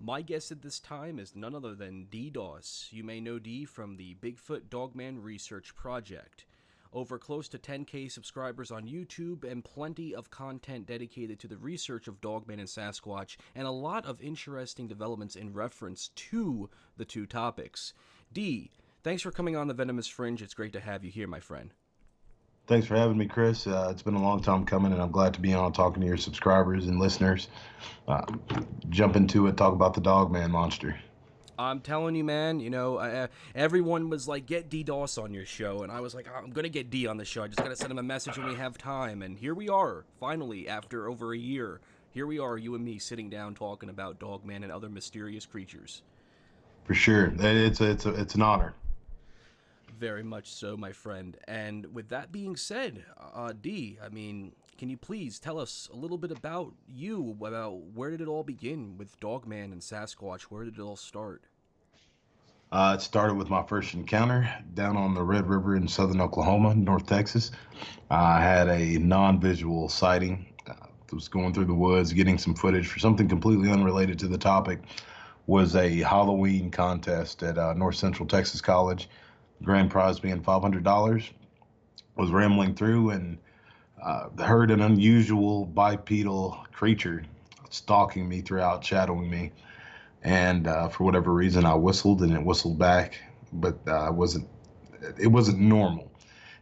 My guest at this time is none other than Dee Doss. You may know Dee from the Bigfoot Dogman Research Project. Over close to 10K subscribers on YouTube and plenty of content dedicated to the research of Dogman and Sasquatch, and a lot of interesting developments in reference to the two topics. Dee, thanks for coming on the Venomous Fringe. It's great to have you here, my friend. Thanks for having me, Chris. It's been a long time coming, and I'm glad to be on talking to your subscribers and listeners. Jump into it, talk about the Dogman monster. I'm telling you, man, everyone was like, get Dee Doss on your show, and I was like, I'm going to get Dee on the show. I just got to send him a message when we have time, and here we are, finally, after over a year. Here we are, you and me, sitting down talking about Dogman and other mysterious creatures. For sure. It's an honor. Very much so, my friend. And with that being said, Dee, can you please tell us a little bit about you, about where did it all begin with Dogman and Sasquatch? Where did it all start? It started with my first encounter down on the Red River in southern Oklahoma, North Texas. I had a non-visual sighting. Was going through the woods, getting some footage for something completely unrelated to the topic. Was a Halloween contest at North Central Texas College. Grand prize being $500. Was rambling through and heard an unusual bipedal creature stalking me throughout, shadowing me. And for whatever reason, I whistled and it whistled back, but it wasn't normal.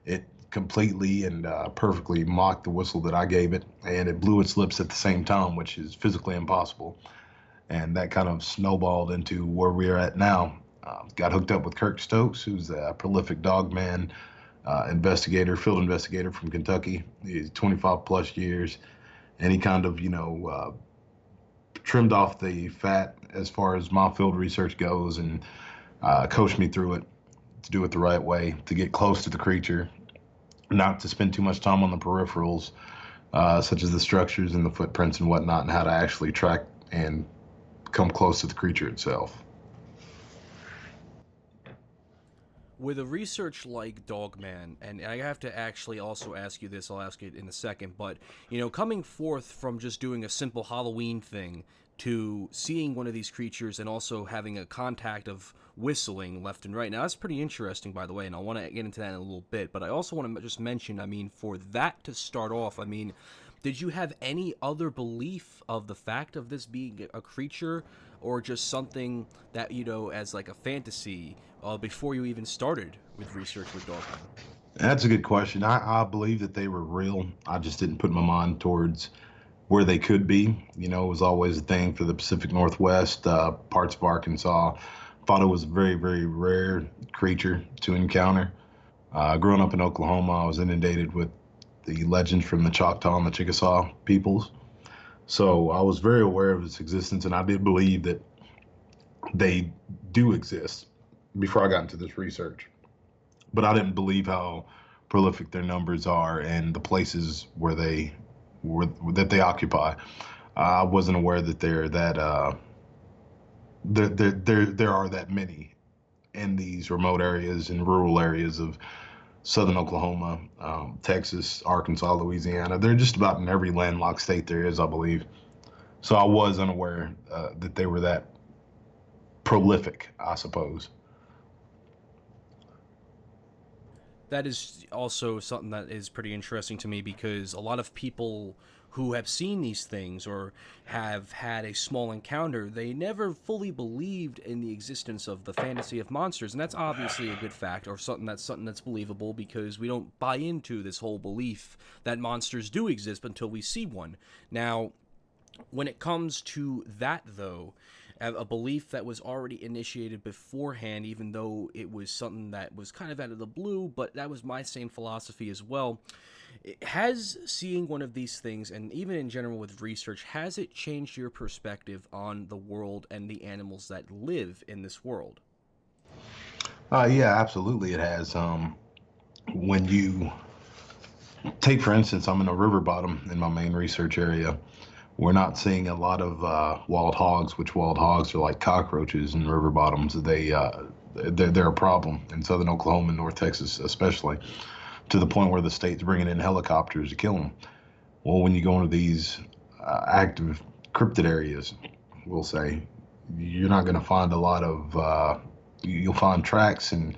It completely and perfectly mocked the whistle that I gave it, and it blew its lips at the same time, which is physically impossible. And that kind of snowballed into where we're at now. Got hooked up with Kirk Stokes, who's a prolific dogman investigator, field investigator from Kentucky. He's 25 plus years, and he kind of, trimmed off the fat as far as my field research goes, and coached me through it to do it the right way, to get close to the creature, not to spend too much time on the peripherals, such as the structures and the footprints and whatnot, and how to actually track and come close to the creature itself. With a research like Dogman, and I have to actually also ask you this, I'll ask it in a second, but, coming forth from just doing a simple Halloween thing to seeing one of these creatures and also having a contact of whistling left and right. Now, that's pretty interesting, by the way, and I want to get into that in a little bit, but I also want to just mention, for that to start off, did you have any other belief of the fact of this being a creature, or just something that, as like a fantasy before you even started with research with Dogman? That's a good question. I believe that they were real. I just didn't put my mind towards where they could be. It was always a thing for the Pacific Northwest, parts of Arkansas. Thought it was a very, very rare creature to encounter. Growing up in Oklahoma, I was inundated with the legends from the Choctaw and the Chickasaw peoples. So I was very aware of its existence, and I did believe that they do exist before I got into this research. But I didn't believe how prolific their numbers are and the places where they occupy. I wasn't aware that there are that many in these remote areas and rural areas of southern Oklahoma, Texas, Arkansas, Louisiana. They're just about in every landlocked state there is, I believe. So I was unaware that they were that prolific, I suppose. That is also something that is pretty interesting to me, because a lot of people who have seen these things or have had a small encounter, they never fully believed in the existence of the fantasy of monsters, and that's obviously a good fact, or something that's believable, because we don't buy into this whole belief that monsters do exist until we see one. Now, when it comes to that, though, a belief that was already initiated beforehand, even though it was something that was kind of out of the blue, but that was my same philosophy as well. Has seeing one of these things, and even in general with research, has it changed your perspective on the world and the animals that live in this world? Yeah, absolutely it has. When you take, for instance, I'm in a river bottom in my main research area. We're not seeing a lot of wild hogs, which wild hogs are like cockroaches in river bottoms. they're a problem in southern Oklahoma and North Texas, especially to the point where the state's bringing in helicopters to kill them. Well, when you go into these active cryptid areas, we'll say, you're not going to find a lot of. You'll find tracks and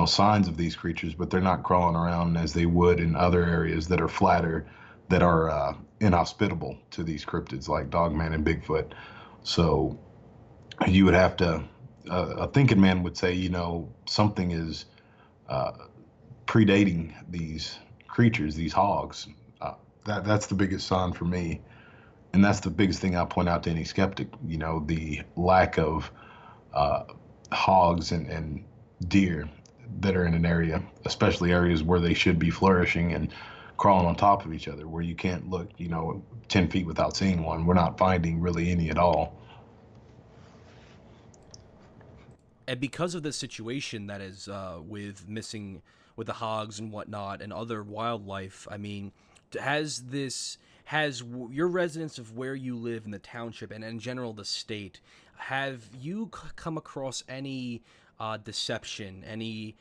signs of these creatures, but they're not crawling around as they would in other areas that are flatter, that are inhospitable to these cryptids like Dogman and Bigfoot. So you would have to. A thinking man would say, something is predating these creatures, these hogs. That's the biggest sign for me, and that's the biggest thing I point out to any skeptic. The lack of hogs and deer that are in an area, especially areas where they should be flourishing and crawling on top of each other, where you can't look, 10 feet without seeing one. We're not finding really any at all. And because of this situation that is with the hogs and whatnot and other wildlife, I mean, has your residents of where you live in the township and in general the state, have you come across any deception, any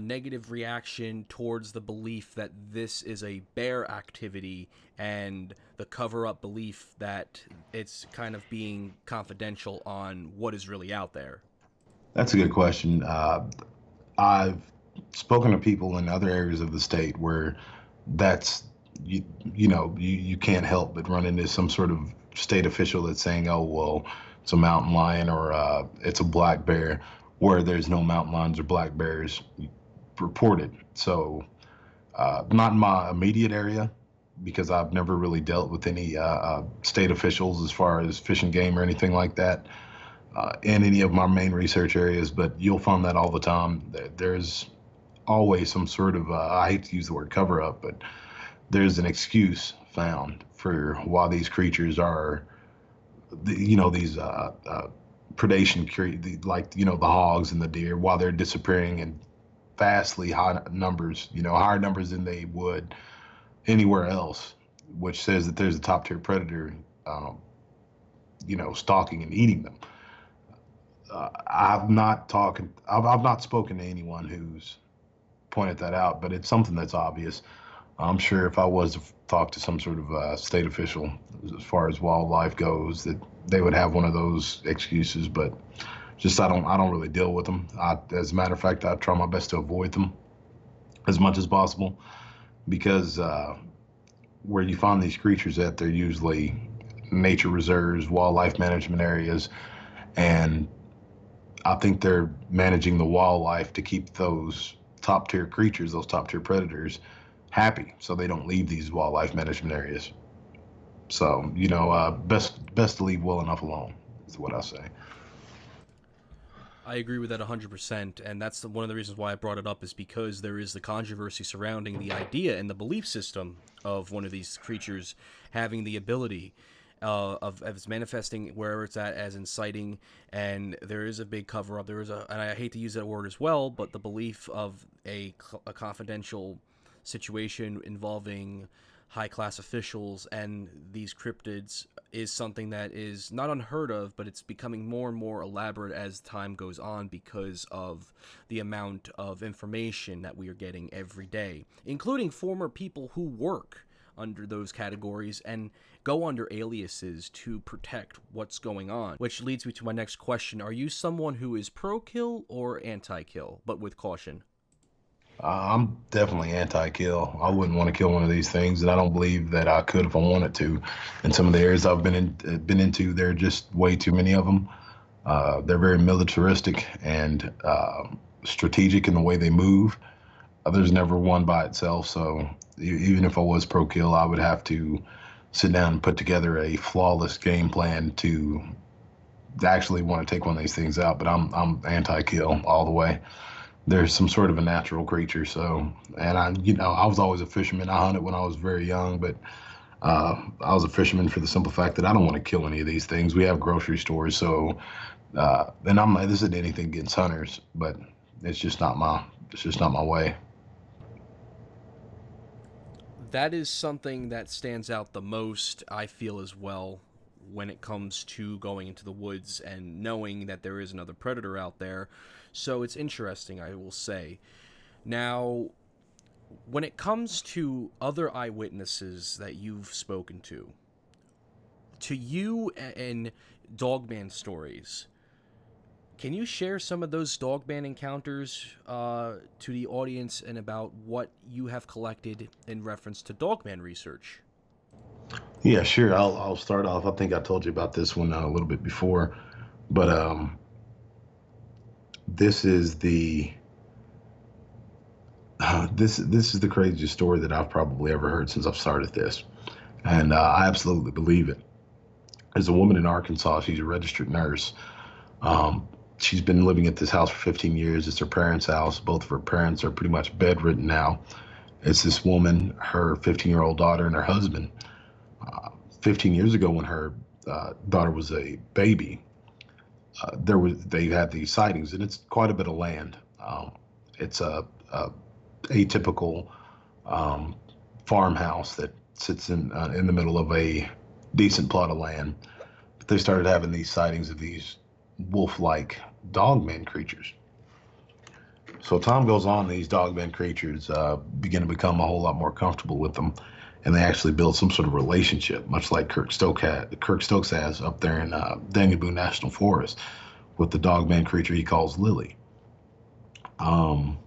negative reaction towards the belief that this is a bear activity and the cover-up belief that it's kind of being confidential on what is really out there? That's a good question. I've spoken to people in other areas of the state where that's you can't help but run into some sort of state official that's saying, oh well, it's a mountain lion or it's a black bear, where there's no mountain lions or black bears reported. So not in my immediate area, because I've never really dealt with any state officials as far as fish and game or anything like that in any of my main research areas, but you'll find that all the time. There's always some sort of, I hate to use the word cover up, but there's an excuse found for why these creatures are, these predation, like, the hogs and the deer, while they're disappearing in vastly high numbers, higher numbers than they would anywhere else, which says that there's a top tier predator, stalking and eating them. I've not spoken to anyone who's pointed that out, but it's something that's obvious. I'm sure if I was to talk to some sort of state official as far as wildlife goes, that they would have one of those excuses, but just I don't really deal with them. As a matter of fact, I try my best to avoid them as much as possible, because where you find these creatures at, they're usually nature reserves, wildlife management areas, and I think they're managing the wildlife to keep those top tier creatures, those top tier predators, happy, so they don't leave these wildlife management areas. So, best to leave well enough alone is what I say. I agree with that 100%, and that's one of the reasons why I brought it up, is because there is the controversy surrounding the idea and the belief system of one of these creatures having the ability of its manifesting wherever it's at as inciting, and there is a big cover up. There is and I hate to use that word as well, but the belief of a confidential situation involving high class officials and these cryptids is something that is not unheard of, but it's becoming more and more elaborate as time goes on because of the amount of information that we are getting every day, including former people who work under those categories and go under aliases to protect what's going on. Which leads me to my next question. Are you someone who is pro-kill or anti-kill, but with caution? I'm definitely anti-kill. I wouldn't want to kill one of these things, and I don't believe that I could if I wanted to. In some of the areas I've been into, there are just way too many of them. They're very militaristic and strategic in the way they move. There's never one by itself, so even if I was pro-kill, I would have to sit down and put together a flawless game plan to actually want to take one of these things out. But I'm anti-kill all the way. There's some sort of a natural creature, so, and I was always a fisherman. I hunted when I was very young, but I was a fisherman for the simple fact that I don't want to kill any of these things. We have grocery stores, so and I'm like, this isn't anything against hunters, but it's just not my way. That is something that stands out the most, I feel, as well, when it comes to going into the woods and knowing that there is another predator out there. So it's interesting, I will say. Now, when it comes to other eyewitnesses that you've spoken to you and Dogman stories, can you share some of those Dogman encounters to the audience and about what you have collected in reference to Dogman research? Yeah, sure. I'll start off. I think I told you about this one a little bit before, but this is the this is the craziest story that I've probably ever heard since I've started this, and I absolutely believe it. There's a woman in Arkansas. She's a registered nurse. Um, she's been living at this house for 15 years. It's her parents' house. Both of her parents are pretty much bedridden now. It's this woman, her 15-year-old daughter, and her husband. 15 years ago, when her daughter was a baby, they had these sightings, and it's quite a bit of land. It's a atypical um, farmhouse that sits in the middle of a decent plot of land. But they started having these sightings of these wolf-like dogman creatures. So time goes on, these dogman creatures begin to become a whole lot more comfortable with them, and they actually build some sort of relationship, much like Kirk Stokes has up there in Daniel Boone National Forest with the dogman creature he calls Lily. Um,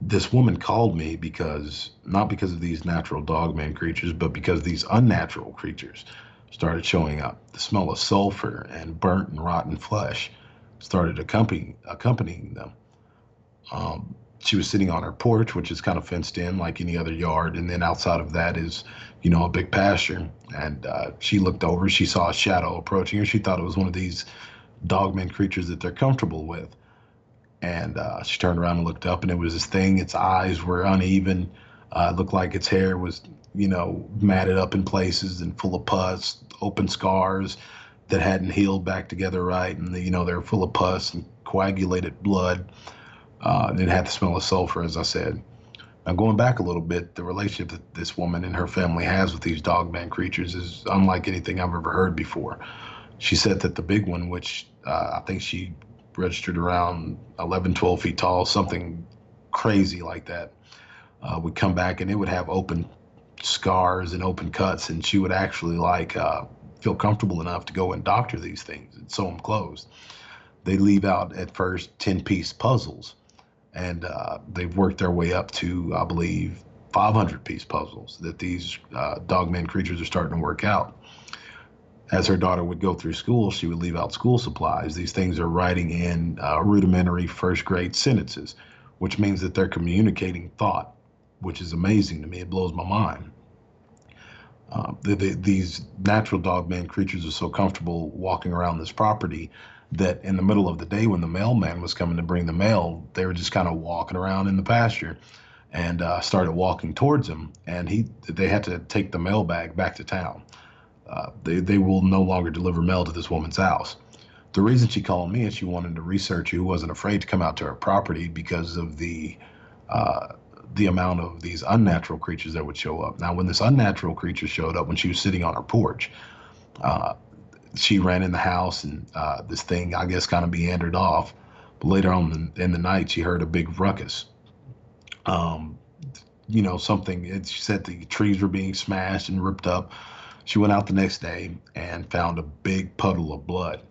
this woman called me because, not because of these natural dogman creatures, but because these unnatural creatures started showing up. The smell of sulfur and burnt and rotten flesh started accompanying them. She was sitting on her porch, which is kind of fenced in like any other yard. And then outside of that is, a big pasture. And she looked over, she saw a shadow approaching her. She thought it was one of these dogman creatures that they're comfortable with. And she turned around and looked up, and it was this thing. Its eyes were uneven. It looked like its hair was, matted up in places and full of pus, open scars that hadn't healed back together right. And, they were full of pus and coagulated blood. And it had the smell of sulfur, as I said. Now, going back a little bit, the relationship that this woman and her family has with these dogman creatures is unlike anything I've ever heard before. She said that the big one, which I think she registered around 11, 12 feet tall, something crazy like that, would come back and it would have open scars and open cuts, and she would actually feel comfortable enough to go and doctor these things and sew them closed. They leave out at first 10-piece puzzles, and they've worked their way up to, I believe, 500-piece puzzles that these dogman creatures are starting to work out. As her daughter would go through school, she would leave out school supplies. These things are writing in rudimentary first grade sentences, which means that they're communicating thought, which is amazing to me. It blows my mind. These natural dogman creatures are so comfortable walking around this property that in the middle of the day, when the mailman was coming to bring the mail, they were just kind of walking around in the pasture, and started walking towards him. And they had to take the mail bag back to town. They will no longer deliver mail to this woman's house. The reason she called me is she wanted a researcher who wasn't afraid to come out to her property because of the amount of these unnatural creatures that would show up. Now, when this unnatural creature showed up when she was sitting on her porch, she ran in the house, and this thing, I guess, kind of meandered off. But later on in the night, she heard a big ruckus. She said the trees were being smashed and ripped up. She went out the next day and found a big puddle of blood.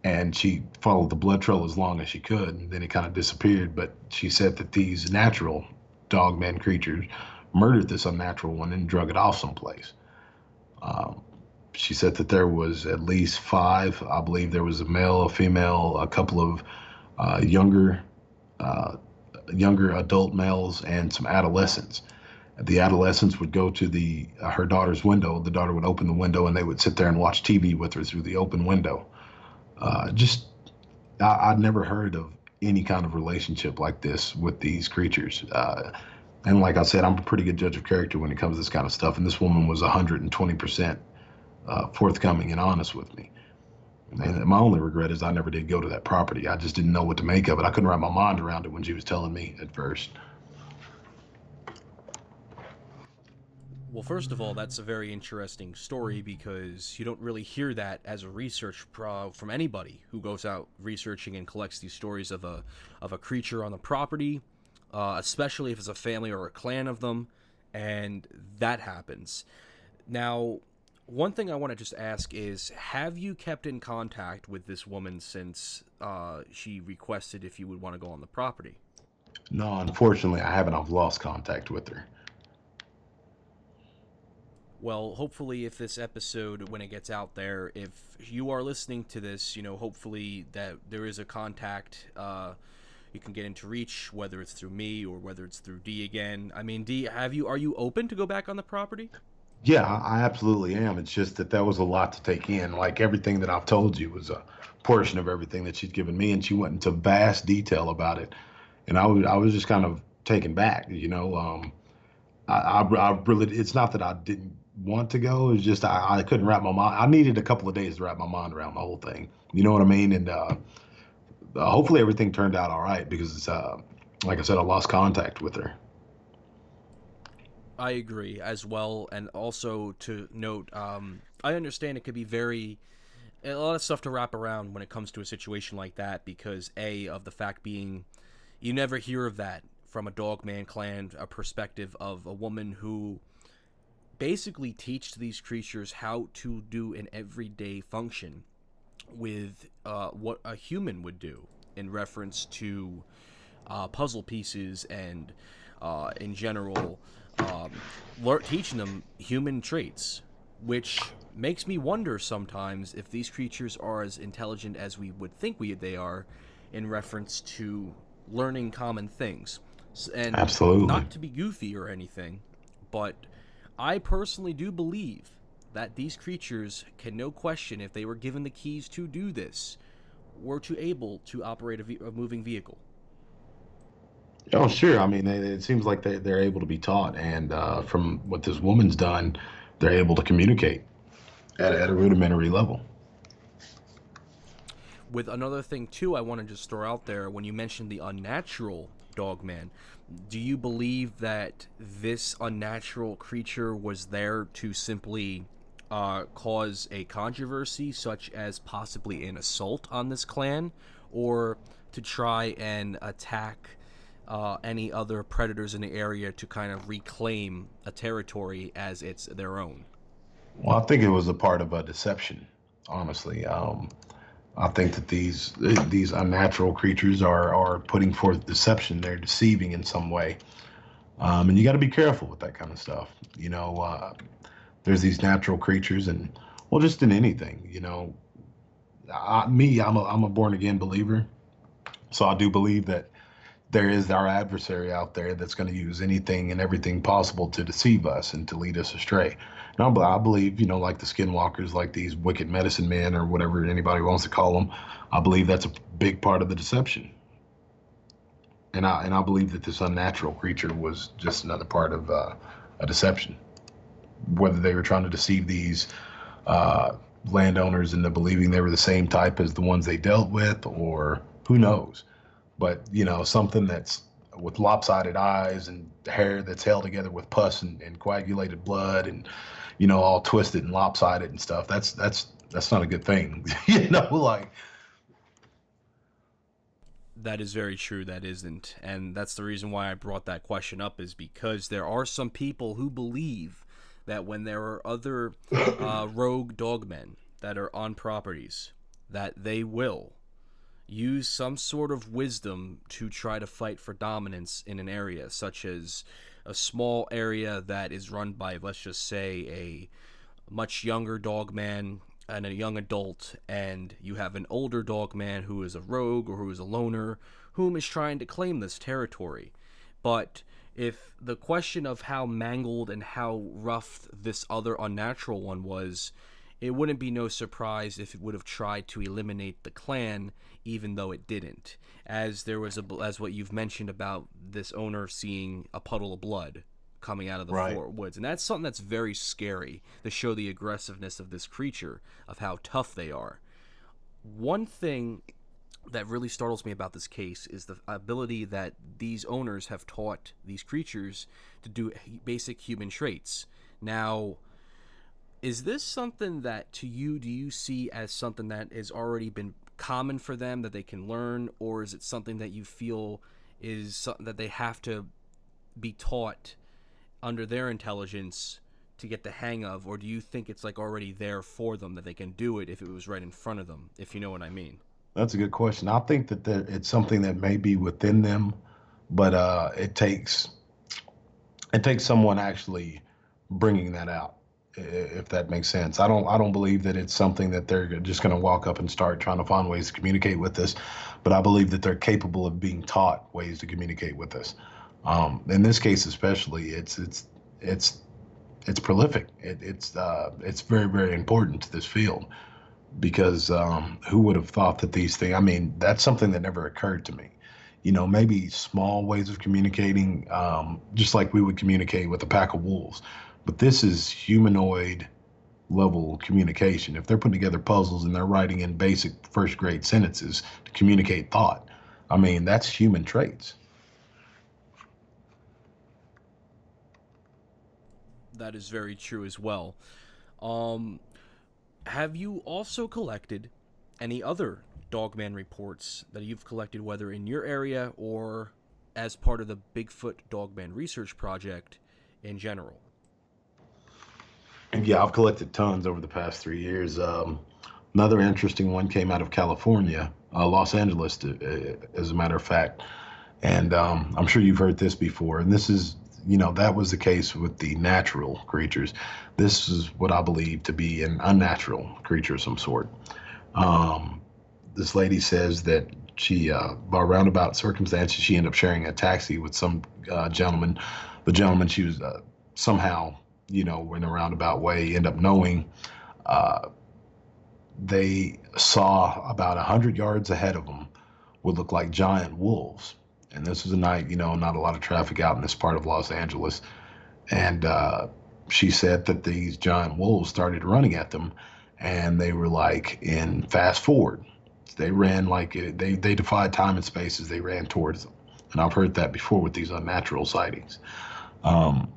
And she followed the blood trail as long as she could, and then it kind of disappeared. But she said that these natural dogman creatures murdered this unnatural one and drug it off someplace. She said that there was at least 5. I believe there was a male, a female, a couple of younger adult males, and some adolescents. The adolescents would go to her daughter's window. The daughter would open the window, and they would sit there and watch TV with her through the open window. I'd never heard of any kind of relationship like this with these creatures. And like I said, I'm a pretty good judge of character when it comes to this kind of stuff. And this woman was 120% forthcoming and honest with me. And my only regret is I never did go to that property. I just didn't know what to make of it. I couldn't wrap my mind around it when she was telling me at first. Well, first of all, that's a very interesting story because you don't really hear that as a from anybody who goes out researching and collects these stories of a creature on the property, especially if it's a family or a clan of them, and that happens. Now, one thing I want to just ask is, have you kept in contact with this woman since she requested if you would want to go on the property? No, unfortunately, I haven't. I've lost contact with her. Well, hopefully, if this episode, when it gets out there, if you are listening to this, hopefully that there is a contact you can get into reach, whether it's through me or whether it's through Dee again. I mean, Dee, are you open to go back on the property? Yeah, I absolutely am. It's just that was a lot to take in. Like everything that I've told you was a portion of everything that she'd given me, and she went into vast detail about it. And I was just kind of taken back, I really, it's not that I didn't want to go. It's just I couldn't wrap my mind. I needed a couple of days to wrap my mind around the whole thing. You know what I mean? And hopefully everything turned out all right because, like I said, I lost contact with her. I agree as well, and also to note, I understand it could be a lot of stuff to wrap around when it comes to a situation like that because of the fact being, you never hear of that from a Dogman clan, a perspective of a woman who basically teach these creatures how to do an everyday function with what a human would do in reference to puzzle pieces and in general teaching them human traits, which makes me wonder sometimes if these creatures are as intelligent as we would think they are in reference to learning common things. And Absolutely. not to be goofy or anything, but I personally do believe that these creatures can, no question, if they were given the keys to do this, were to able to operate a moving vehicle. Oh, sure. I mean, it seems like they're able to be taught, and from what this woman's done, they're able to communicate at a rudimentary level. With another thing too, I want to just throw out there, when you mentioned the unnatural Dogman, do you believe that this unnatural creature was there to simply cause a controversy, such as possibly an assault on this clan, or to try and attack any other predators in the area to kind of reclaim a territory as it's their own? Well, I think it was a part of a deception, honestly. I think that these unnatural creatures are putting forth deception. They're deceiving in some way, and you got to be careful with that kind of stuff. There's these natural creatures, and well, just in anything. I'm a born again believer, so I do believe that there is our adversary out there that's going to use anything and everything possible to deceive us and to lead us astray. And I believe, like the Skinwalkers, like these wicked medicine men or whatever anybody wants to call them, I believe that's a big part of the deception. And I believe that this unnatural creature was just another part of a deception. Whether they were trying to deceive these landowners into believing they were the same type as the ones they dealt with, or who knows. But something that's with lopsided eyes and hair that's held together with pus and coagulated blood and all twisted and lopsided and stuff, that's not a good thing. Like, That is very true. That isn't. And that's the reason why I brought that question up, is because there are some people who believe that when there are other rogue dogmen that are on properties, that they will use some sort of wisdom to try to fight for dominance in an area, such as a small area that is run by, let's just say, a much younger dogman and a young adult, and you have an older dogman who is a rogue or who is a loner, whom is trying to claim this territory. But if the question of how mangled and how rough this other unnatural one was, it wouldn't be no surprise if it would have tried to eliminate the clan, even though it didn't. As there was as what you've mentioned about this owner seeing a puddle of blood coming out of the right. woods, and that's something that's very scary to show the aggressiveness of this creature, of how tough they are. One thing that really startles me about this case is the ability that these owners have taught these creatures to do basic human traits. Now, is this something that to you do you see as something that has already been common for them that they can learn, or is it something that you feel is something that they have to be taught under their intelligence to get the hang of, or do you think it's like already there for them that they can do it if it was right in front of them, if you know what I mean? That's a good question. I think that it's something that may be within them, but it takes someone actually bringing that out, if that makes sense. I don't believe that it's something that they're just going to walk up and start trying to find ways to communicate with us, but I believe that they're capable of being taught ways to communicate with us. In this case, especially, it's prolific. It's very, very important to this field because who would have thought that these things? I mean, that's something that never occurred to me. Maybe small ways of communicating, just like we would communicate with a pack of wolves. But this is humanoid level communication. If they're putting together puzzles and they're writing in basic first grade sentences to communicate thought, I mean, that's human traits. That is very true as well. Um, have you also collected any other Dogman reports that you've collected, whether in your area or as part of the Bigfoot Dogman Research Project in general? And yeah, I've collected tons over the past 3 years. Another interesting one came out of California, Los Angeles, as a matter of fact. And I'm sure you've heard this before. And this is, that was the case with the natural creatures. This is what I believe to be an unnatural creature of some sort. Um, this lady says that she, by roundabout circumstances, she ended up sharing a taxi with some gentleman. The gentleman she was somehow, in a roundabout way, end up knowing. Uh, they saw about 100 yards ahead of them would look like giant wolves. And this was a night, not a lot of traffic out in this part of Los Angeles. And she said that these giant wolves started running at them, and they were like in fast forward. They ran like they defied time and space as they ran towards them. And I've heard that before with these unnatural sightings. Um,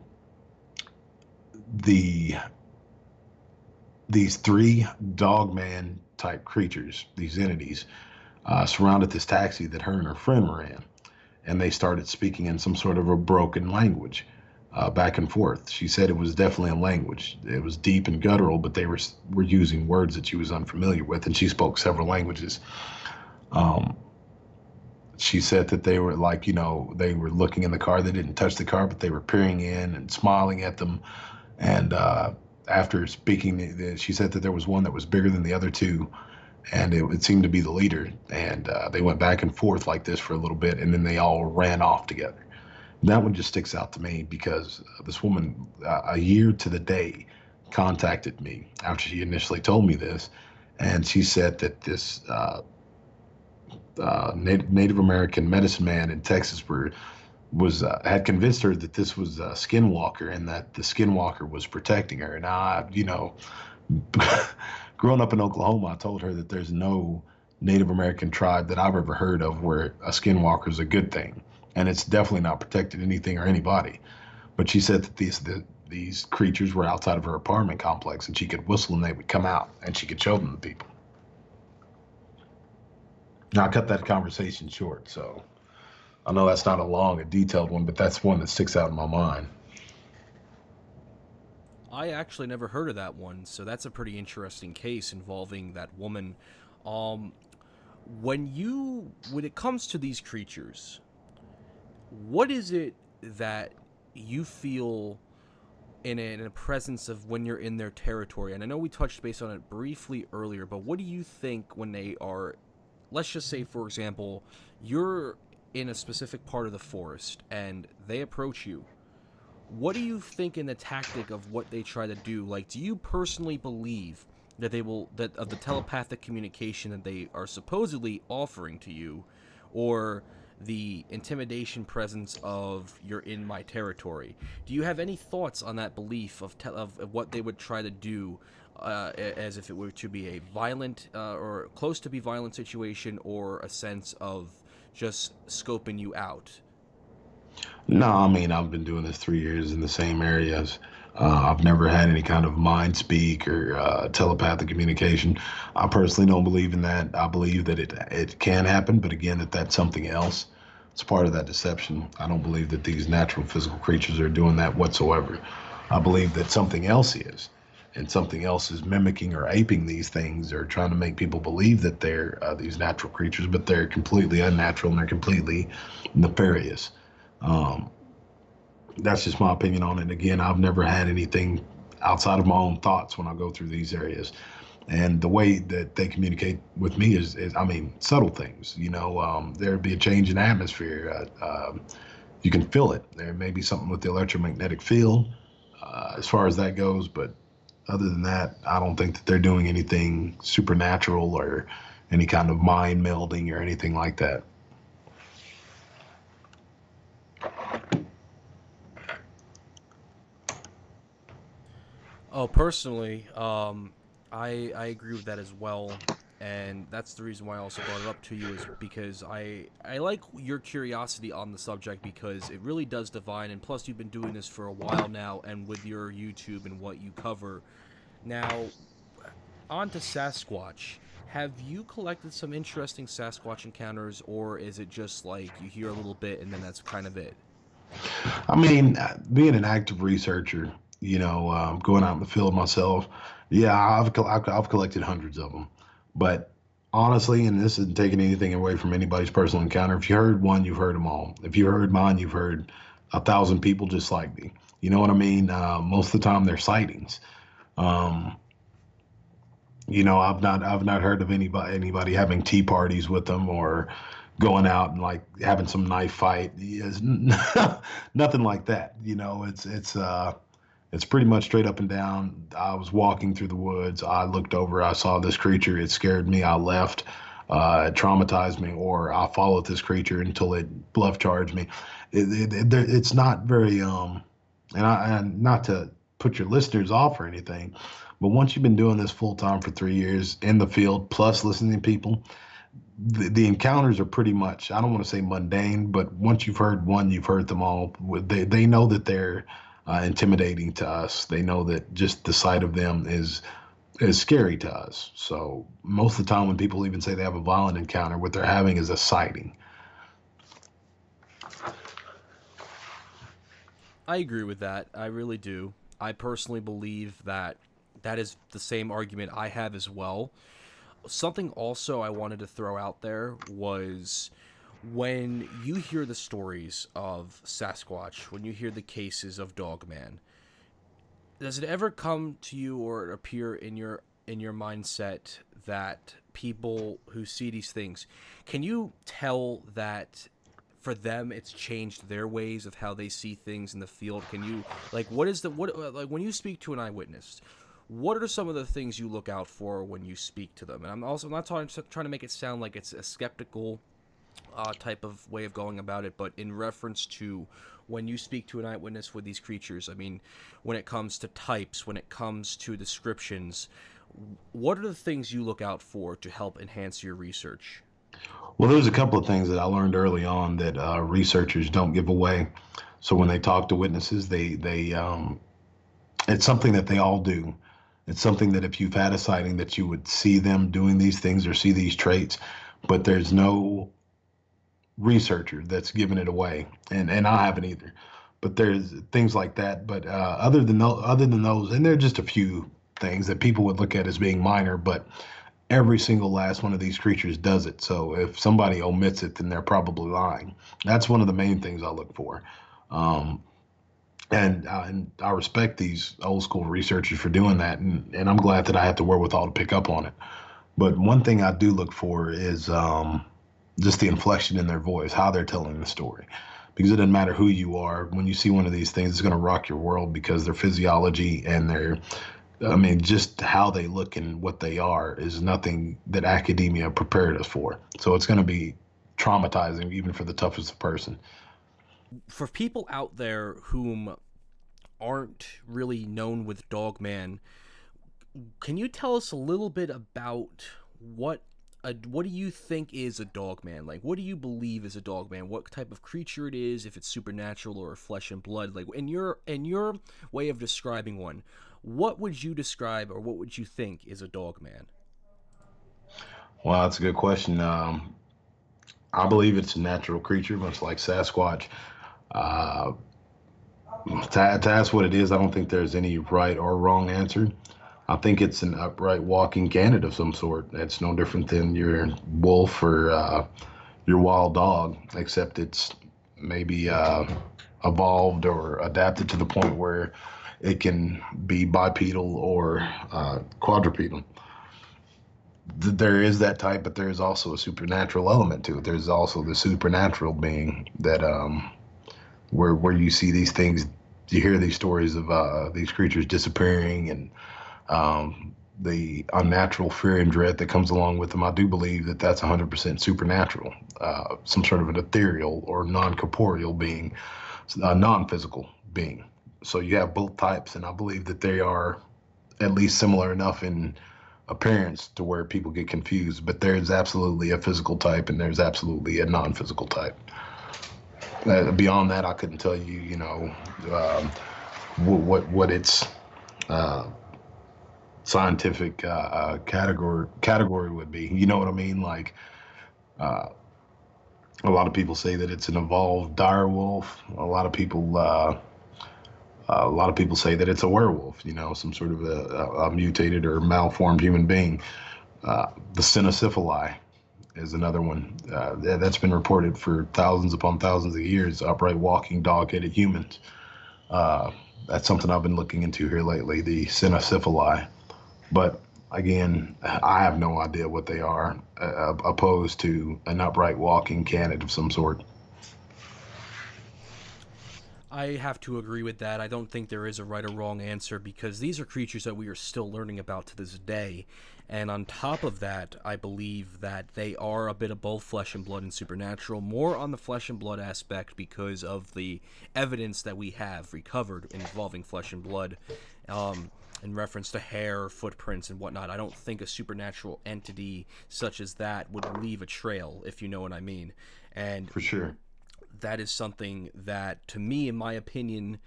the these three dogman type creatures, these entities, surrounded this taxi that her and her friend were in, and they started speaking in some sort of a broken language, back and forth. She said it was definitely a language. It was deep and guttural, but they were using words that she was unfamiliar with, and she spoke several languages. Um, she said that they were like, they were looking in the car. They didn't touch the car, but they were peering in and smiling at them. And after speaking, she said that there was one that was bigger than the other two, and it seemed to be the leader. And they went back and forth like this for a little bit, and then they all ran off together. That one just sticks out to me because this woman, a year to the day, contacted me after she initially told me this, and she said that this Native American medicine man in Texas was had convinced her that this was a Skinwalker and that the Skinwalker was protecting her. And growing up in Oklahoma, I told her that there's no Native American tribe that I've ever heard of where a Skinwalker is a good thing, and it's definitely not protected anything or anybody. But she said that these creatures were outside of her apartment complex, and she could whistle and they would come out, and she could show them to people. Now I cut that conversation short, so I know that's not a long, a detailed one, but that's one that sticks out in my mind. I actually never heard of that one, so that's a pretty interesting case involving that woman. Um, when it comes to these creatures, what is it that you feel in a presence of when you're in their territory? And I know we touched base on it briefly earlier, but what do you think when they are, let's just say, for example, you're in a specific part of the forest and they approach you? What do you think in the tactic of what they try to do? Like, do you personally believe that that of the telepathic communication that they are supposedly offering to you, or the intimidation presence of you're in my territory? Do you have any thoughts on that belief of what they would try to do, as if it were to be a violent or close to be violent situation, or a sense of just scoping you out? No, I mean, I've been doing this 3 years in the same areas. I've never had any kind of mind speak or telepathic communication. I personally don't believe in that. I believe that it can happen, but again, that's something else. It's part of that deception. I don't believe that these natural physical creatures are doing that whatsoever. I believe that something else is, and something else is mimicking or aping these things, or trying to make people believe that they're these natural creatures, but they're completely unnatural and they're completely nefarious. Um, that's just my opinion on it. Again, I've never had anything outside of my own thoughts when I go through these areas. And the way that they communicate with me is I mean, subtle things. There'd be a change in atmosphere. You can feel it. There may be something with the electromagnetic field as far as that goes. But other than that, I don't think that they're doing anything supernatural or any kind of mind melding or anything like that. Oh, personally, I agree with that as well, and that's the reason why I also brought it up to you, is because I like your curiosity on the subject, because it really does divine, and plus you've been doing this for a while now, and with your YouTube and what you cover. Now, on to Sasquatch. Have you collected some interesting Sasquatch encounters, or is it just like you hear a little bit and then that's kind of it? I mean, being an active researcher, going out in the field myself, yeah, I've collected hundreds of them. But honestly, and this isn't taking anything away from anybody's personal encounter, if you heard one, you've heard them all. If you heard mine, you've heard 1,000 people just like me. You know what I mean? Most of the time, they're sightings. Um, I've not heard of anybody having tea parties with them or going out and like having some knife fight. Yes, nothing like that. It's pretty much straight up and down. I was walking through the woods. I looked over. I saw this creature. It scared me. I left. It traumatized me. Or I followed this creature until it bluff charged me. It's not very and not to put your listeners off or anything, but once you've been doing this full time for 3 years in the field, plus listening to people, the encounters are pretty much, I don't want to say mundane, but once you've heard one, you've heard them all. They know that they're intimidating to us. They know that just the sight of them is scary to us. So most of the time, when people even say they have a violent encounter, what they're having is a sighting. I agree with that. I really do. I personally believe that that is the same argument I have as well. Something also I wanted to throw out there was, when you hear the stories of Sasquatch, when you hear the cases of Dogman, does it ever come to you or appear in your mindset that people who see these things, can you tell that for them it's changed their ways of how they see things in the field? Can you, like, what is the what like when you speak to an eyewitness, what are some of the things you look out for when you speak to them? And I'm also not trying to make it sound like it's a skeptical type of way of going about it, but in reference to when you speak to an eyewitness with these creatures, I mean, when it comes to types, when it comes to descriptions, what are the things you look out for to help enhance your research? Well, there's a couple of things that I learned early on that researchers don't give away. So when they talk to witnesses, they it's something that they all do. It's something that if you've had a sighting, that you would see them doing these things or see these traits, but there's no researcher that's giving it away, and I haven't either. But there's things like that. But other than those, and there are just a few things that people would look at as being minor, but every single last one of these creatures does it. So if somebody omits it, then they're probably lying. That's one of the main things I look for. Um, and I respect these old school researchers for doing that, and I'm glad that I had the wherewithal to pick up on it. But one thing I do look for is just the inflection in their voice, how they're telling the story. Because it doesn't matter who you are, when you see one of these things, it's going to rock your world because their physiology and I mean, just how they look and what they are is nothing that academia prepared us for. So it's going to be traumatizing even for the toughest person. For people out there whom aren't really known with Dogman, can you tell us a little bit about what what do you think is a dogman? Like, what do you believe is a dogman? What type of creature it is? If it's supernatural or flesh and blood? Like, in your way of describing one, what would you describe or what would you think is a dogman? Well, that's a good question. I believe it's a natural creature, much like Sasquatch. Uh, to ask what it is, I don't think there's any right or wrong answer. I think it's an upright walking candid of some sort. It's no different than your wolf or your wild dog, except it's maybe evolved or adapted to the point where it can be bipedal or quadrupedal. There is that type, but there is also a supernatural element to it. There's also the supernatural being that where you see these things, you hear these stories of these creatures disappearing and the unnatural fear and dread that comes along with them. I do believe that that's 100% supernatural, some sort of an ethereal or non-corporeal being, a non-physical being. So you have both types, and I believe that they are at least similar enough in appearance to where people get confused. But there's absolutely a physical type, and there's absolutely a non-physical type. Beyond that, I couldn't tell you, what its uh, scientific category would be. You know what I mean? Like uh, a lot of people say that it's an evolved dire wolf. A lot of people say that it's a werewolf. Some sort of a mutated or malformed human being. The cynocephali is another one that's been reported for thousands upon thousands of years. Upright walking dog-headed humans. That's something I've been looking into here lately. The cynocephali. But again, I have no idea what they are, opposed to an upright walking canid of some sort. I have to agree with that. I don't think there is a right or wrong answer because these are creatures that we are still learning about to this day. And on top of that, I believe that they are a bit of both flesh and blood and supernatural, more on the flesh and blood aspect because of the evidence that we have recovered involving flesh and blood. In reference to hair, footprints, and whatnot, I don't think a supernatural entity such as that would leave a trail, if you know what I mean. And For sure. that is something that, to me, in my opinion,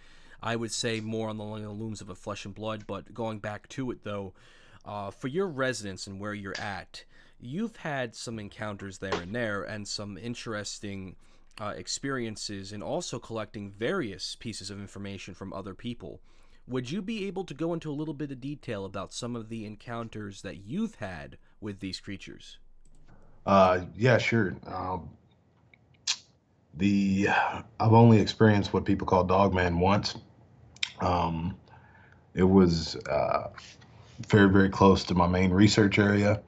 I would say more on the looms of a flesh and blood. But going back to it, though, for your residence and where you're at, you've had some encounters there and there and some interesting experiences and also collecting various pieces of information from other people. Would you be able to go into a little bit of detail about some of the encounters that you've had with these creatures? Yeah, sure. The I've only experienced what people call dogman once. Um, it was very, very close to my main research area.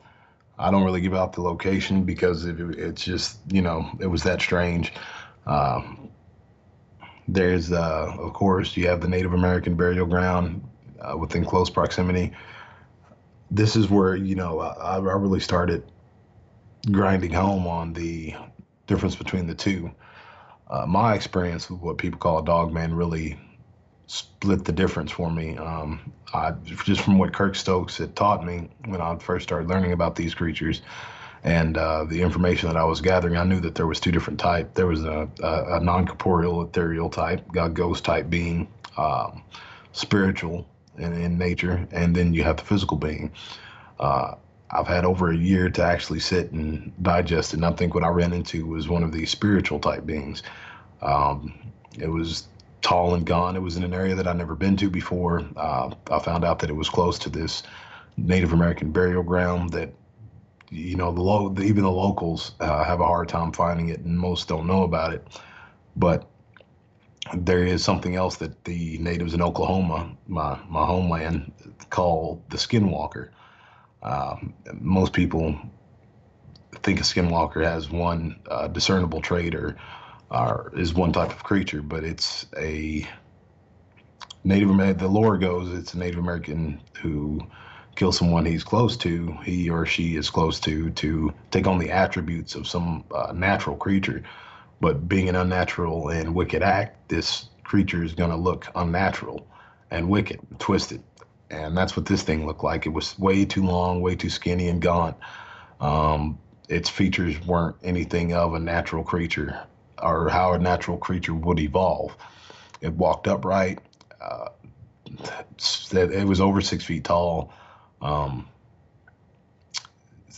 I don't really give out the location because it's just, it was that strange. Uh, there's, of course, you have the Native American burial ground within close proximity. This is where, I really started grinding home on the difference between the two. My experience with what people call a dogman really split the difference for me. Just from what Kirk Stokes had taught me when I first started learning about these creatures and the information that I was gathering, I knew that there was two different types. There was a non-corporeal ethereal type, a ghost type being, spiritual in nature, and then you have the physical being. Uh, I've had over a year to actually sit and digest it, and I think what I ran into was one of these spiritual type beings. It was tall and gaunt. It was in an area that I'd never been to before. I found out that it was close to this Native American burial ground that, even the locals have a hard time finding it, and most don't know about it. But there is something else that the natives in Oklahoma, my homeland, call the Skinwalker. Most people think a Skinwalker has one discernible trait or is one type of creature, but it's a Native American. The lore goes it's a Native American who kills someone he or she is close to take on the attributes of some natural creature. But being an unnatural and wicked act, this creature is going to look unnatural and wicked, twisted. And that's what this thing looked like. It was way too long, way too skinny and gaunt. Its features weren't anything of a natural creature or how a natural creature would evolve. It walked upright. Uh, it was over 6 feet tall. Um,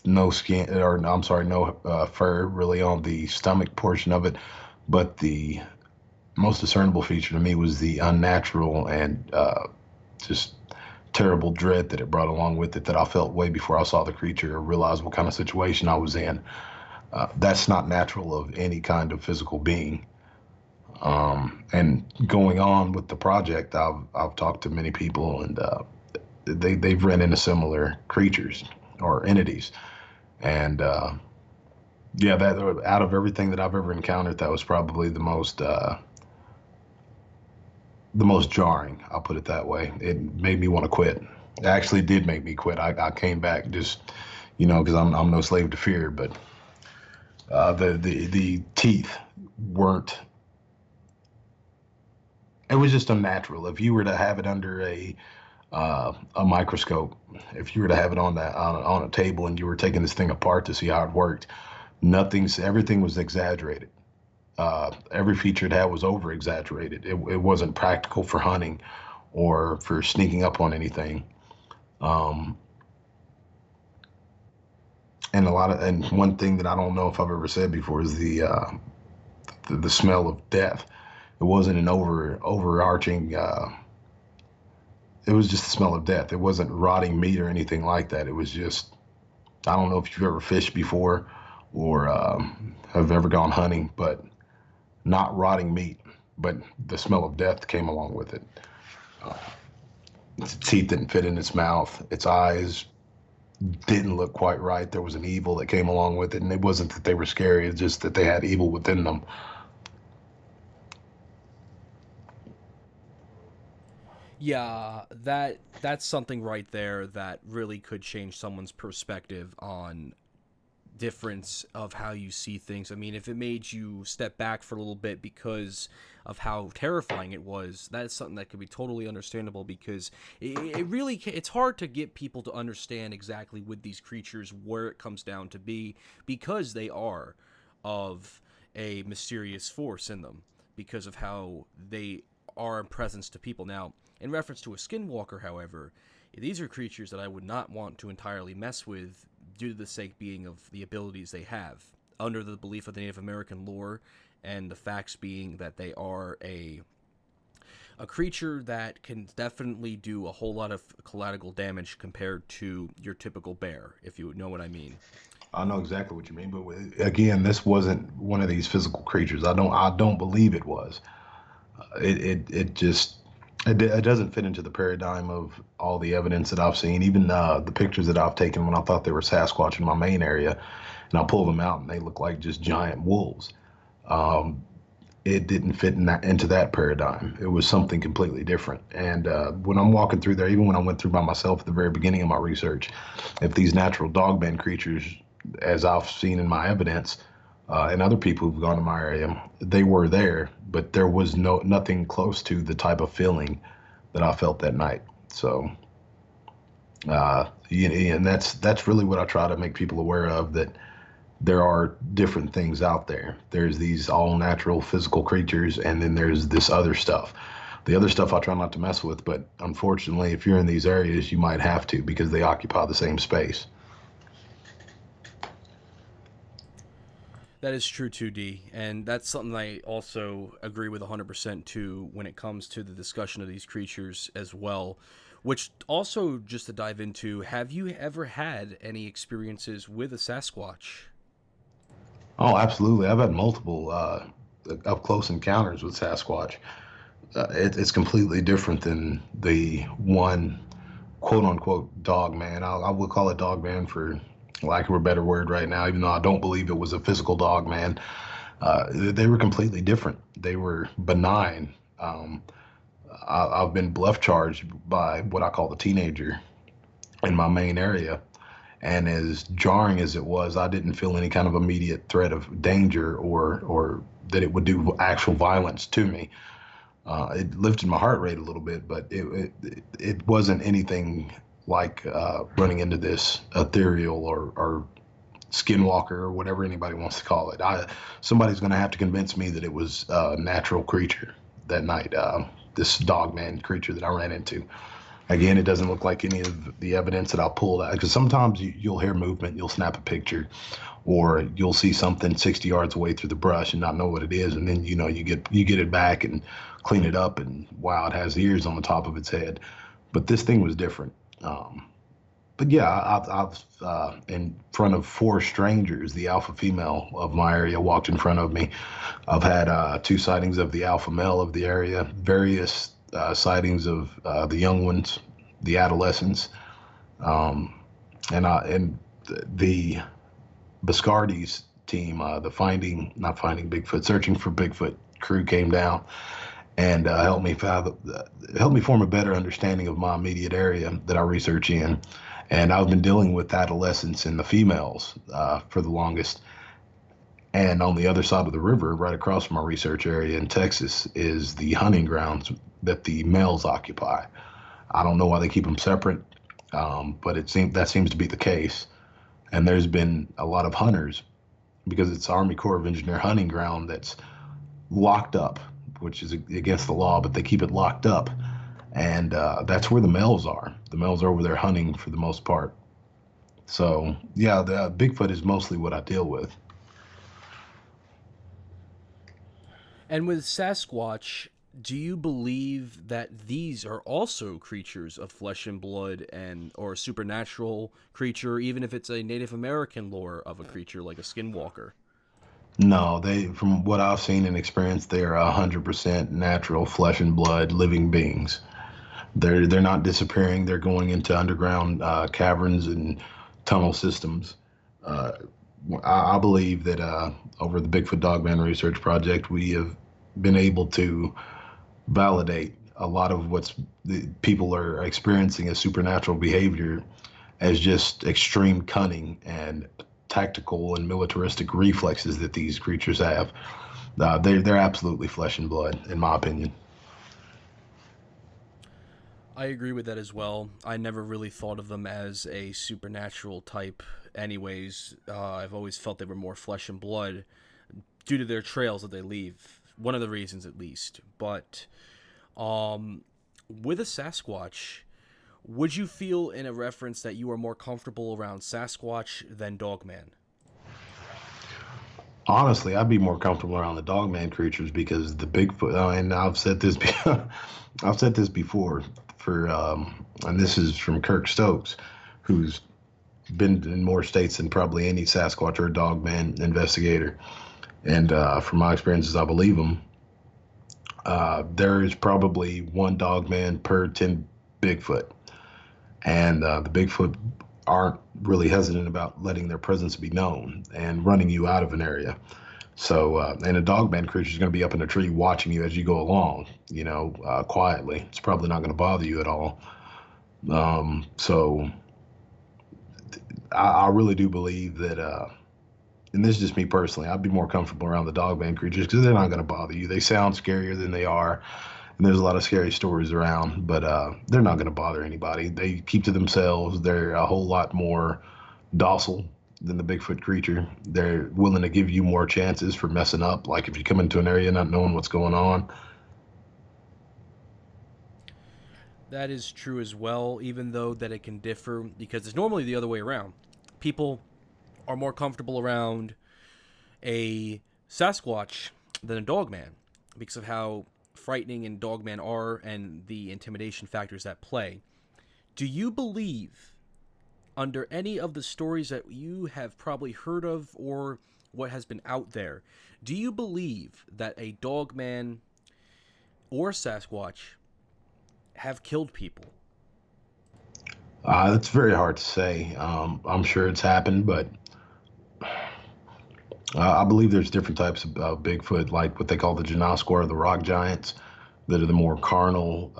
no skin, or I'm sorry, no fur really on the stomach portion of it. But the most discernible feature to me was the unnatural and just terrible dread that it brought along with it that I felt way before I saw the creature or realized what kind of situation I was in. That's not natural of any kind of physical being. And going on with the project, I've talked to many people, and they've run into similar creatures or entities. And yeah, that out of everything that I've ever encountered, that was probably the most jarring. I'll put it that way. It made me want to quit. It actually did make me quit. I came back just, because I'm no slave to fear. But the teeth weren't. It was just unnatural. If you were to have it under a microscope, if you were to have it on a table and you were taking this thing apart to see how it worked, everything was exaggerated. Every feature it had was over exaggerated. It wasn't practical for hunting or for sneaking up on anything. Um, and one thing that I don't know if I've ever said before is the smell of death. It wasn't an overarching. It was just the smell of death. It wasn't rotting meat or anything like that. It was just. I don't know if you've ever fished before or have ever gone hunting, but not rotting meat, but the smell of death came along with it. Uh, its teeth didn't fit in its mouth. Its eyes didn't look quite right. There was an evil that came along with it, and it wasn't that they were scary, it's just that they had evil within them. Yeah, that's something right there that really could change someone's perspective on difference of how you see things. I mean, if it made you step back for a little bit because of how terrifying it was, that's something that could be totally understandable because it really it's hard to get people to understand exactly with these creatures where it comes down to be because they are of a mysterious force in them because of how they are in presence to people. Now, in reference to a skinwalker, however, these are creatures that I would not want to entirely mess with due to the sake being of the abilities they have, under the belief of the Native American lore, and the facts being that they are a creature that can definitely do a whole lot of collateral damage compared to your typical bear, if you know what I mean. I know exactly what you mean, but again, this wasn't one of these physical creatures. I don't believe it was. It just it doesn't fit into the paradigm of all the evidence that I've seen, even the pictures that I've taken when I thought they were Sasquatch in my main area, and I pull them out and they look like just giant wolves. Um, it didn't fit into that paradigm. It was something completely different. And when I'm walking through there, even when I went through by myself at the very beginning of my research, if these natural dogman creatures, as I've seen in my evidence, and other people who've gone to my area, they were there, but there was nothing close to the type of feeling that I felt that night. So, and that's really what I try to make people aware of, that there are different things out there. There's these all natural physical creatures, and then there's this other stuff. The other stuff I try not to mess with, but unfortunately, if you're in these areas, you might have to because they occupy the same space. That is true too, D, and that's something I also agree with 100% too when it comes to the discussion of these creatures as well. Which also, just to dive into, have you ever had any experiences with a Sasquatch? Oh, absolutely. I've had multiple up close encounters with Sasquatch. It's completely different than the one quote unquote dog man. I will call it dog man for lack of a better word right now, even though I don't believe it was a physical dog man. They were completely different. They were benign. I've been bluff charged by what I call the teenager in my main area. And as jarring as it was, I didn't feel any kind of immediate threat of danger or that it would do actual violence to me. It lifted my heart rate a little bit, but it wasn't anything like running into this ethereal or Skinwalker or whatever anybody wants to call it. Somebody's going to have to convince me that it was a natural creature that night. This dogman creature that I ran into. Again, it doesn't look like any of the evidence that I'll pull out, because sometimes you'll hear movement, you'll snap a picture, or you'll see something 60 yards away through the brush and not know what it is, and then you get it back and clean it up, and wow, it has ears on the top of its head. But this thing was different. But yeah, I've in front of four strangers, the alpha female of my area walked in front of me. I've had two sightings of the alpha male of the area, various sightings of the young ones, the adolescents, um, and the Biscardi's team, the not finding Bigfoot, searching for Bigfoot crew came down and helped me form a better understanding of my immediate area that I research in. And I've been dealing with adolescents and the females for the longest. And on the other side of the river, right across from my research area in Texas, is the hunting grounds that the males occupy. I don't know why they keep them separate, but that seems to be the case. And there's been a lot of hunters, because it's Army Corps of Engineer hunting ground that's locked up, which is against the law, but they keep it locked up. And that's where the males are. The males are over there hunting for the most part. So yeah, the Bigfoot is mostly what I deal with. And with Sasquatch, do you believe that these are also creatures of flesh and blood, and or a supernatural creature, even if it's a Native American lore of a creature like a Skinwalker? No, from what I've seen and experienced, they are 100% natural flesh and blood living beings. They're not disappearing. They're going into underground caverns and tunnel systems. Uh, I believe that over the Bigfoot Dogman Research Project, we have been able to validate a lot of the people are experiencing as supernatural behavior as just extreme cunning and tactical and militaristic reflexes that these creatures have. They're absolutely flesh and blood, in my opinion. I agree with that as well. I never really thought of them as a supernatural type, anyways. I've always felt they were more flesh and blood due to their trails that they leave. One of the reasons, at least. But with a Sasquatch, would you feel in a reference that you are more comfortable around Sasquatch than Dogman? Honestly, I'd be more comfortable around the dogman creatures, because the Bigfoot, and I've said this, I've said this before, and this is from Kirk Stokes, who's been in more states than probably any Sasquatch or dogman investigator. And from my experiences, I believe him. There is probably one dogman per 10 Bigfoot. And the Bigfoot aren't really hesitant about letting their presence be known and running you out of an area. So, and a dogman creature is going to be up in a tree watching you as you go along, quietly. It's probably not going to bother you at all. So I really do believe that, and this is just me personally, I'd be more comfortable around the dogman creatures because they're not going to bother you. They sound scarier than they are. And there's a lot of scary stories around, but they're not going to bother anybody. They keep to themselves. They're a whole lot more docile than the Bigfoot creature. They're willing to give you more chances for messing up, like if you come into an area not knowing what's going on. That is true as well, even though that it can differ, because it's normally the other way around. People are more comfortable around a Sasquatch than a Dogman because of how frightening and Dogman are and the intimidation factors at play. Do you believe, under any of the stories that you have probably heard of or what has been out there, do you believe that a Dogman or Sasquatch have killed people? It's very hard to say. I'm sure it's happened, but I believe there's different types of Bigfoot, like what they call the Genasquar, or the rock giants, that are the more carnal,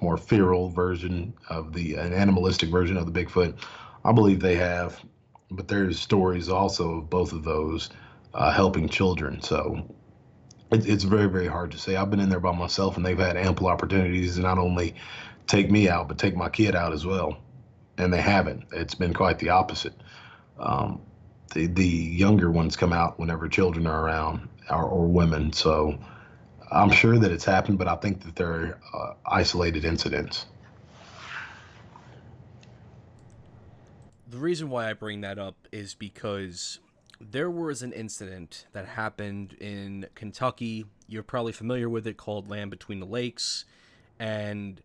more feral version of an animalistic version of the Bigfoot. I believe they have, but there's stories also of both of those helping children. So it's very, very hard to say. I've been in there by myself, and they've had ample opportunities to not only take me out, but take my kid out as well. And they haven't. It's been quite the opposite. Um, the younger ones come out whenever children are around, or women. So I'm sure that it's happened, but I think that they're isolated incidents. The reason why I bring that up is because there was an incident that happened in Kentucky. You're probably familiar with it, called Land Between the Lakes. And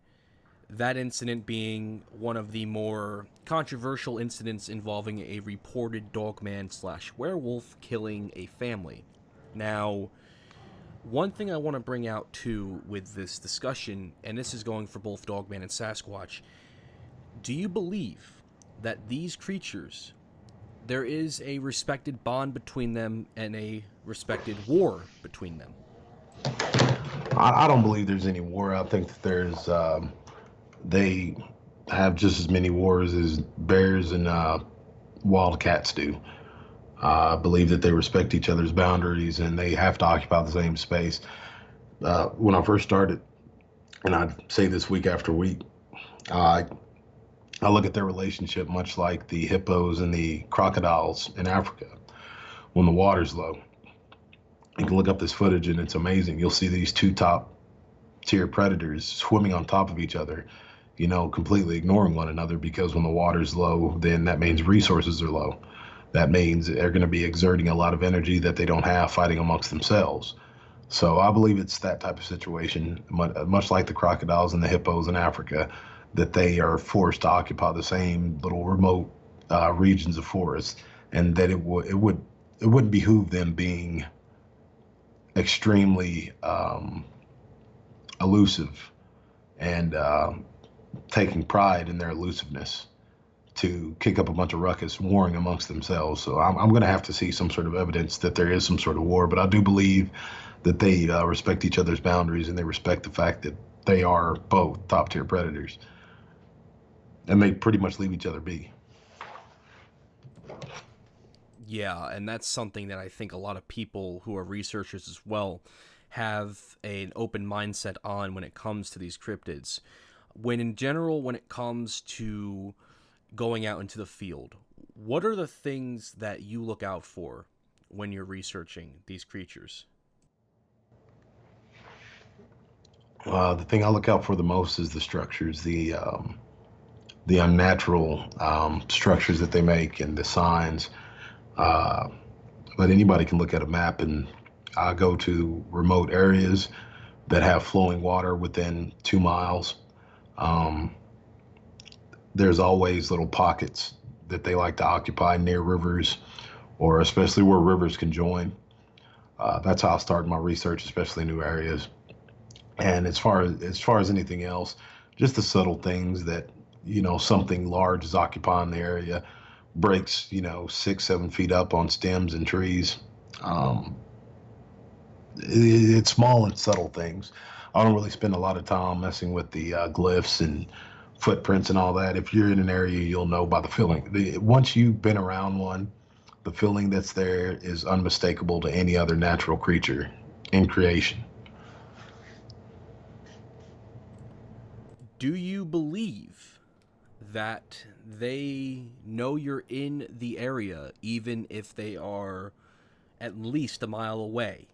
that incident being one of the more controversial incidents involving a reported dogman slash werewolf killing a family. Now, one thing I want to bring out too with this discussion, and this is going for both Dogman and Sasquatch, do you believe that these creatures, there is a respected bond between them and a respected war between them? I don't believe there's any war. I think that they have just as many wars as bears and wildcats do. I believe that they respect each other's boundaries and they have to occupy the same space. When I first started, and I say this week after week, I I look at their relationship much like the hippos and the crocodiles in Africa when the water's low. You can look up this footage and it's amazing. You'll see these two top tier predators swimming on top of each other, completely ignoring one another, because when the water's low, then that means resources are low. That means they're going to be exerting a lot of energy that they don't have fighting amongst themselves. So I believe it's that type of situation, much like the crocodiles and the hippos in Africa, that they are forced to occupy the same little remote regions of forest, and that it wouldn't behoove them being extremely elusive and taking pride in their elusiveness to kick up a bunch of ruckus, warring amongst themselves. So I'm going to have to see some sort of evidence that there is some sort of war. But I do believe that they respect each other's boundaries and they respect the fact that they are both top tier predators, and they pretty much leave each other be. Yeah, and that's something that I think a lot of people who are researchers as well have an open mindset on when it comes to these cryptids. When in general, when it comes to going out into the field, what are the things that you look out for when you're researching these creatures? The thing I look out for the most is the structures, the unnatural structures that they make, and the signs. Uh, but anybody can look at a map, and I go to remote areas that have flowing water within 2 miles. Um, there's always little pockets that they like to occupy near rivers, or especially where rivers can join. That's how I start my research, especially new areas. And as far as anything else, just the subtle things that something large is occupying the area, breaks 6 7 feet up on stems and trees. Um, it's small and subtle things. I don't really spend a lot of time messing with the glyphs and footprints and all that. If you're in an area, you'll know by the feeling. Once you've been around one, the feeling that's there is unmistakable to any other natural creature in creation. Do you believe that they know you're in the area, even if they are at least a mile away?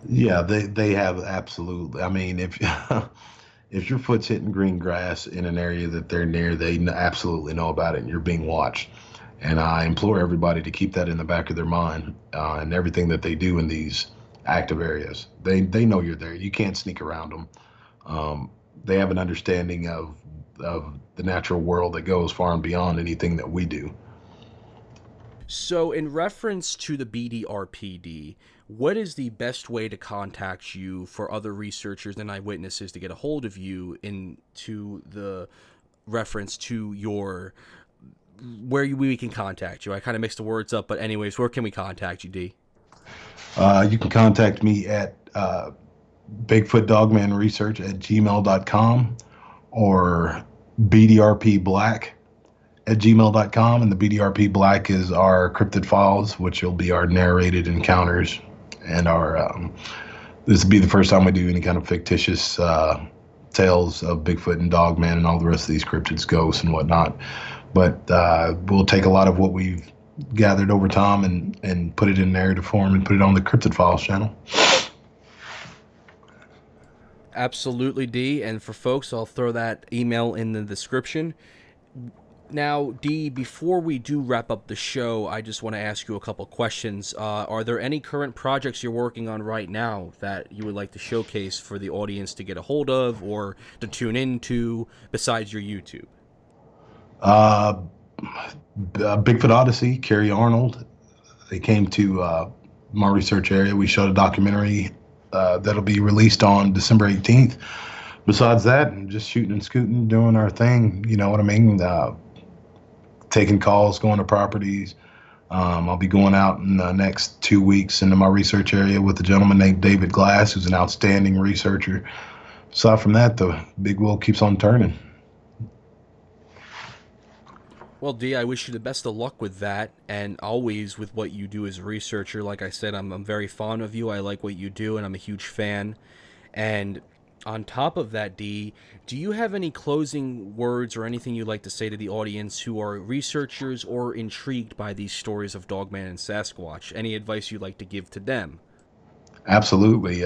Yeah, they have absolutely. I mean, if if your foot's hitting green grass in an area that they're near, they absolutely know about it, and you're being watched. And I implore everybody to keep that in the back of their mind, and everything that they do in these active areas. They know you're there. You can't sneak around them. Um, they have an understanding of the natural world that goes far and beyond anything that we do. So, in reference to the BDRPD, what is the best way to contact you for other researchers and eyewitnesses to get a hold of you into the reference to your we can contact you? I kind of mixed the words up, but anyways, where can we contact you, D? You can contact me at Bigfoot Dogman Research at gmail.com, or BDRP Black at gmail.com. And the BDRP Black is our cryptid files, which will be our narrated encounters. And this will be the first time we do any kind of fictitious tales of Bigfoot and Dogman and all the rest of these cryptids, ghosts, and whatnot. but we'll take a lot of what we've gathered over time and put it in narrative form and put it on the Cryptid Files channel. Absolutely, D. And for folks, I'll throw that email in the description. Now, Dee, before we do wrap up the show, I just want to ask you a couple questions. Are there any current projects you're working on right now that you would like to showcase for the audience to get a hold of or to tune into besides your YouTube? Bigfoot Odyssey, Carrie Arnold. They came to my research area. We shot a documentary that'll be released on December 18th. Besides that, just shooting and scooting, doing our thing. You know what I mean? Taking calls, going to properties. I'll be going out in the next 2 weeks into my research area with a gentleman named David Glass, who's an outstanding researcher. Aside from that, the big wheel keeps on turning. Well, Dee, I wish you the best of luck with that, and always with what you do as a researcher. Like I said, I'm very fond of you. I like what you do, and I'm a huge fan. And on top of that, Dee, do you have any closing words or anything you'd like to say to the audience who are researchers or intrigued by these stories of Dogman and Sasquatch? Any advice you'd like to give to them? Absolutely.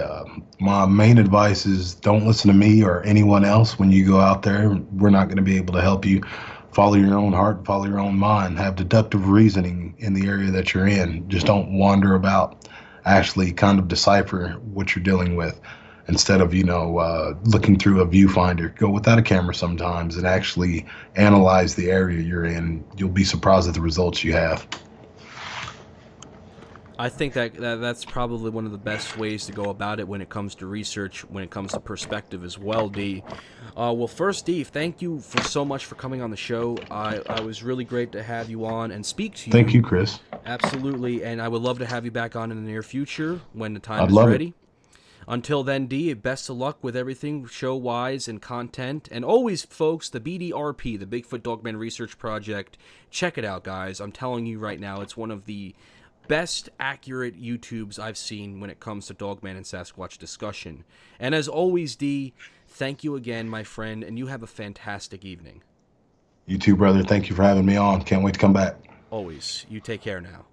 My main advice is don't listen to me or anyone else when you go out there. We're not going to be able to help you. Follow your own heart, follow your own mind, have deductive reasoning in the area that you're in. Just don't wander about. Actually kind of decipher what you're dealing with instead of, looking through a viewfinder. Go without a camera sometimes and actually analyze the area you're in. You'll be surprised at the results you have. I think that's probably one of the best ways to go about it when it comes to research, when it comes to perspective as well, Dee. Well, first, Dee, thank you so much for coming on the show. I was really great to have you on and speak to you. Thank you, Chris. Absolutely, and I would love to have you back on in the near future when the time is love ready. It. Until then, Dee, best of luck with everything show-wise and content. And always, folks, the BDRP, the Bigfoot Dogman Research Project, check it out, guys. I'm telling you right now, it's one of the best accurate YouTubes I've seen when it comes to Dogman and Sasquatch discussion. And as always, Dee, thank you again, my friend, and you have a fantastic evening. You too, brother. Thank you for having me on. Can't wait to come back. Always. You take care now.